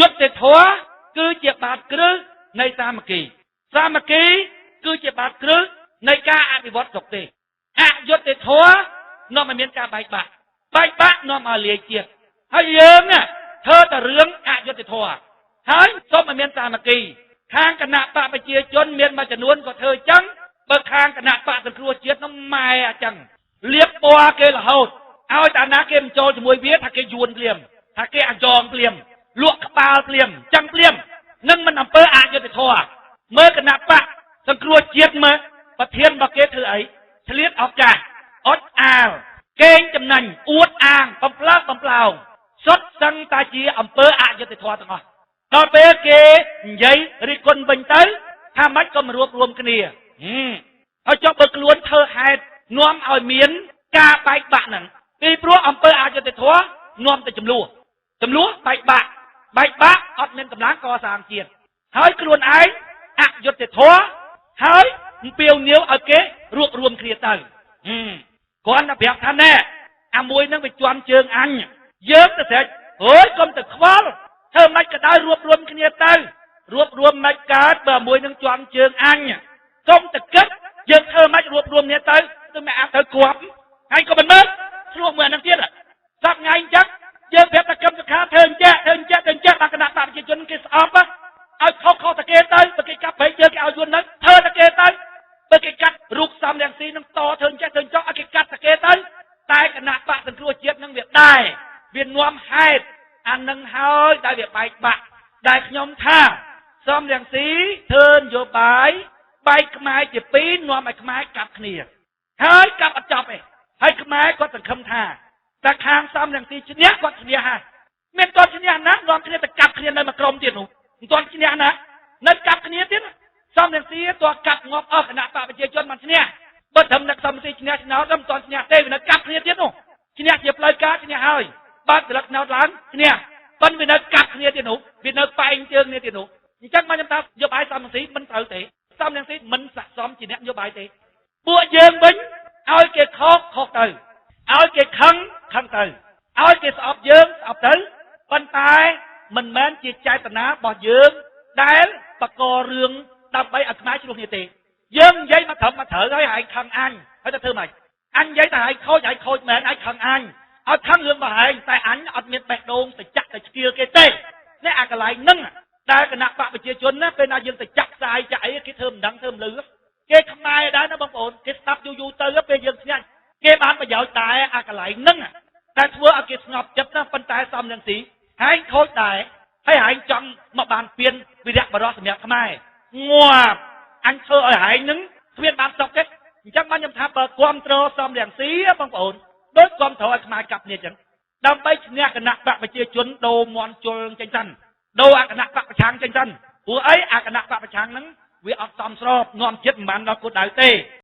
យុត្តិធម៌គឺជាបាតគ្រឹះនៃសាមគ្គីគឺជាបាតគ្រឹះនៃការអភិវឌ្ឍស្រុកទេអយុត្តិធម៌នាំឲ្យមានការបែកបាក់នាំឲ្យលាយជាតិហើយយើងធ្វើតែរឿងអយុត្តិធម៌ហើយសូមឲ្យមានសាមគ្គីខាងគណៈបកប្រជាជនមានមួយចំនួនក៏ធ្វើចឹងបើខាងគណៈបកសង្គ្រោះជាតិនោះម៉ែអញ្ចឹងលៀបពណ៌គេរហូតឲ្យតាណាគេមិនចូលជាមួយវាថាគេយួនភ្លាមថាគេអាយ៉ងភ្លាមលក់ក្បាលភ្លាមចឹងភ្លាមនឹងមិនអំពើអយុត្តិធម៌មើលគណៈបកសង្គ្រោះជាតិមើលប្រធានរបស់គេធ្វើអីឆ្លៀតឱកាសអត់អាលកេងចំណេញអួតអាងបំផ្លើសបំផ្លោងសុទ្ធសឹងតែជាអំពើអយុត្តិធម៌ទាំងអស់ដល់ពេលគេនិយាយរិះគន់វិញទៅថាម៉េចក៏មិនរួបរวมគ្នាហើយចុះបើខ្លួនធ្វើហេតុនាំឲ្យមានការបែកបាក់ហ្នឹងពីព្រោះអំពើអយុត្តិធម៌នាំទៅចំនួនបែកបាក់អត់មានកម្លាំងកសាងជាតិហើយខ្លួនឯងអយុត្តិធម៌ហើយអំពាវនាវឲ្យគេរួបរวมគ្នាទៅគ្រាន់តែប្រាប់ថាណែអាមួយហ្នឹងវាជន់ជើងអញយើងទៅស្រេចអើយកុំទៅខ្វល់ធ្វើម៉េចក៏ដោយរួបរวมគ្នាទៅរួបរวมមិនកើតបើមួយនឹងជន់ជើងអញកុំទៅគិតយើងធ្វើម៉េចរួបរวมគ្នាទៅមិនអាចទៅគប់ហើយក៏មិនមើលឆ្លោះមួយអានឹងទៀតសប្ងៃអញ្ចឹងយើងប្រាប់តែកម្មសខាធ្វើអញ្ចឹងដល់គណៈបកប្រជាជនគេស្អប់ឲ្យខុសតែគេទៅបើគេកាប់ព្រៃយើងគេឲ្យយួនហ្នឹងធ្វើតែគេទៅបើគេកាត់រូបសំរងស៊ីនឹងតធ្វើអញ្ចឹងឲ្យគេកាត់តែគេទៅតែគណៈបកសង្គ្រោះជាតិនឹងវាដែរវានាំហេតុអានឹងហើយដែលវាបែកបាក់ដែលខ្ញុំថាសំរងស៊ីធ្វើនយោបាយបែកខ្មែរជាពីរនាំឲ្យខ្មែរកាប់គ្នាហើយកាប់អត់ចប់ទេហើយខ្មែរគាត់សង្ឃឹមថាតែខាងសំរងស៊ីឈ្នះគាត់ឈ្នះហើយមានតន់ឈ្នះណានាំគ្នាទៅកាប់គ្នានៅមួយក្រុមទៀតនោះមិនតន់ឈ្នះណានៅកាប់គ្នាទៀតសំរងស៊ីតើកាប់ងាប់អស់គណៈបកប្រជាជនមិនឈ្នះបើត្រឹមតែសំរងស៊ីឈ្នះឆ្នោតមិនតន់ឈ្នះទេវានៅកាប់គ្នាទៀតនោះឈ្នះជាផ្លូវការឈ្នះហើយបើកត្រឡឹកឆ្នោតឡើងឈ្នះប៉ុន្តែវានៅកាប់គ្នាទៀតនោះវានៅបែងជើងគ្នាទៀតនោះអញ្ចឹងមកខ្ញុំថាយោបាយសំរងស៊ីមិនត្រូវទេសំរងស៊ីមិនស័ក្តិសមជាអ្នកនយោបាយទេពួកយើងវិញឲ្យគេខុសទៅឲ្យគេខឹងទៅឲ្យគេស្អប់យើងស្អប់ទៅប៉ុន្តែមិនមែនជាចេតនារបស់យើងដែលបកករឿងដើម្បីឲ្យខ្មែរឆ្លោះគ្នាទេយើងនិយាយមកត្រឹមមកត្រូវហើយឯងខឹងអញហើយទៅធ្វើម៉េចអញនិយាយតែឯងខូចមែនឯងខឹងអញឲ្យខឹងរឿងរបស់ឯងតែអញអត់មានបេះដូងទៅចាក់ទៅស្គៀលគេទេនេះអាកន្លែងហ្នឹងដែលគណៈបកប្រជាជនណាពេលណាយើងទៅចាក់ផ្សាយចាក់អីគេធ្វើមិនដឹងធ្វើមិនលឺគេខ្មែរដែរណាបងប្អូនគេស្ដាប់យូរទៅពេលយើងស្ញាច់គេបានប្រយោជន៍តែអាកន្លែងហ្នឹងតែធ្វើឲ្យគេស្ងប់ចិត្តណាប៉ុន្តែសំរងស៊ីហែងខូចដែរហើយហែងចង់មកបានពៀនវិរៈបរោះសម្រាប់ខ្មែរងាប់អញធ្វើឲ្យហែងហ្នឹងគ្មានបានសុខទេអញ្ចឹងបានខ្ញុំថាបើគ្រប់គ្រងសំរងស៊ីបងប្អូនដូចគ្រប់គ្រងឲ្យខ្មែរកាប់គ្នាអញ្ចឹងដើម្បីឈ្នះគណៈបកប្រជាជនដូរមន់ជុលចេញសិនដូរអគណៈបកប្រឆាំងចេញសិនព្រោះអីអគណៈបកប្រឆាំងហ្នឹងវាអត់សមស្របនាំចិត្តមិនបានដល់គោលដៅទេ